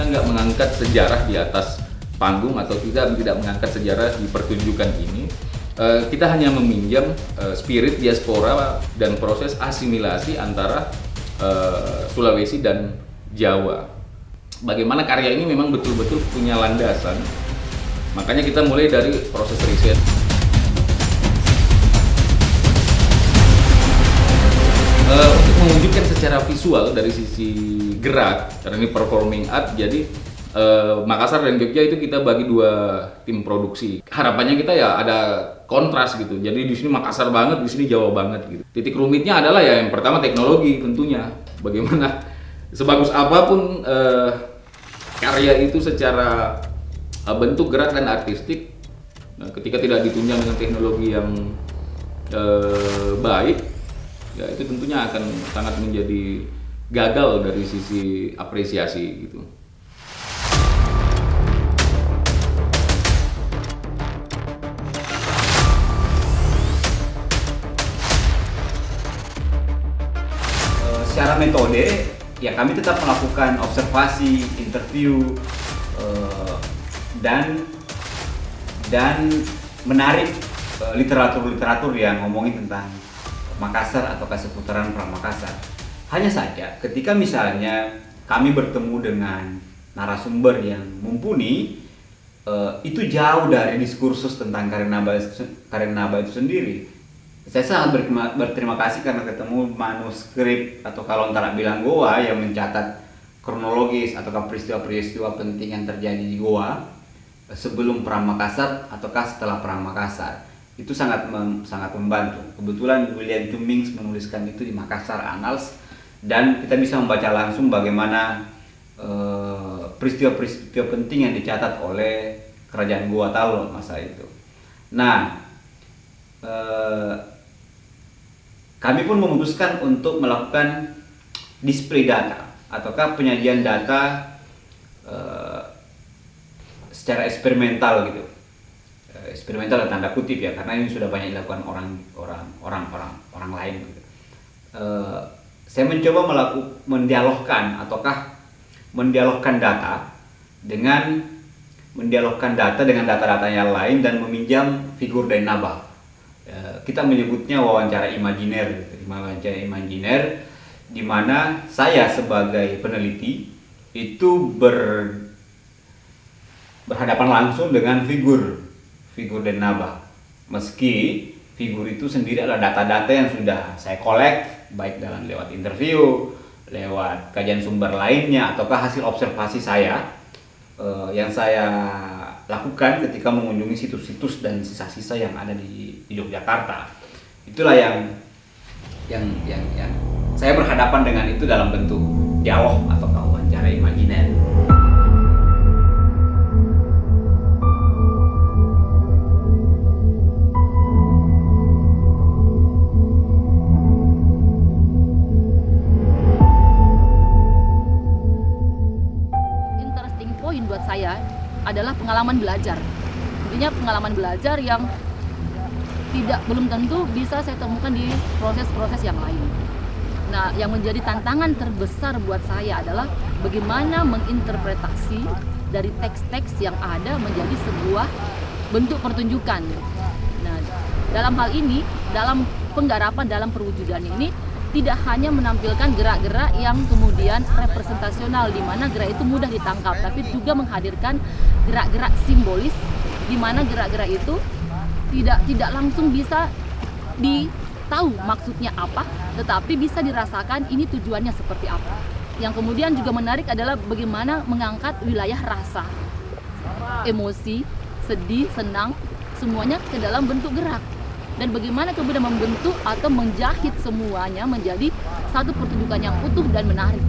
nggak mengangkat sejarah di atas panggung atau tidak mengangkat sejarah di pertunjukan ini. Kita hanya meminjam spirit diaspora dan proses asimilasi antara Sulawesi dan Jawa. Bagaimana karya ini memang betul-betul punya landasan. Makanya kita mulai dari proses riset. Untuk menunjukkan secara visual dari sisi gerak, karena ini performing art, jadi Makassar dan Jogja itu kita bagi dua tim produksi. Harapannya kita ya ada kontras gitu. Jadi di sini Makassar banget, di sini Jawa banget gitu. Titik rumitnya adalah ya yang pertama teknologi tentunya. Bagaimana sebagus apapun karya itu secara bentuk gerak dan artistik, ketika tidak ditunjang dengan teknologi yang baik, ya itu tentunya akan sangat menjadi gagal dari sisi apresiasi gitu. Secara metode, ya kami tetap melakukan observasi, interview, dan menarik literatur-literatur yang ngomongin tentang Makassar atau seputaran Pramakassar. Hanya saja ketika misalnya kami bertemu dengan narasumber yang mumpuni, itu jauh dari diskursus tentang Karenaba itu sendiri. Saya sangat berterima kasih karena ketemu manuskrip atau kalau ntar bilang Goa yang mencatat kronologis ataukah peristiwa-peristiwa penting yang terjadi di Goa sebelum Perang Makassar ataukah setelah Perang Makassar. Itu sangat membantu. Kebetulan William Cummings menuliskan itu di Makassar Annals, dan kita bisa membaca langsung bagaimana peristiwa-peristiwa penting yang dicatat oleh Kerajaan Goa Talon masa itu. Nah, kami pun memutuskan untuk melakukan display data ataukah penyajian data secara eksperimental gitu. Eksperimental tanda kutip ya, karena ini sudah banyak dilakukan orang lain gitu. Saya mencoba mendialogkan data dengan data-data yang lain dan meminjam figur dari Naba. Kita menyebutnya wawancara imajiner, di mana saya sebagai peneliti itu berhadapan langsung dengan figur dari Naba. Meski figur itu sendiri adalah data-data yang sudah saya kolek, baik lewat interview, lewat kajian sumber lainnya, ataukah hasil observasi saya yang saya lakukan ketika mengunjungi situs-situs dan sisa-sisa yang ada di Yogyakarta. Itulah yang saya berhadapan dengan itu dalam bentuk dialog atau wawancara imajiner. Interesting point buat saya adalah pengalaman belajar. Intinya pengalaman belajar yang belum tentu bisa saya temukan di proses-proses yang lain. Nah, yang menjadi tantangan terbesar buat saya adalah bagaimana menginterpretasi dari teks-teks yang ada menjadi sebuah bentuk pertunjukan. Nah, dalam hal ini, dalam penggarapan, dalam perwujudan ini, tidak hanya menampilkan gerak-gerak yang kemudian representasional di mana gerak itu mudah ditangkap, tapi juga menghadirkan gerak-gerak simbolis di mana gerak-gerak itu tidak langsung bisa ditahu maksudnya apa, tetapi bisa dirasakan ini tujuannya seperti apa. Yang kemudian juga menarik adalah bagaimana mengangkat wilayah rasa, emosi, sedih, senang, semuanya ke dalam bentuk gerak. Dan bagaimana kemudian membentuk atau menjahit semuanya menjadi satu pertunjukan yang utuh dan menarik.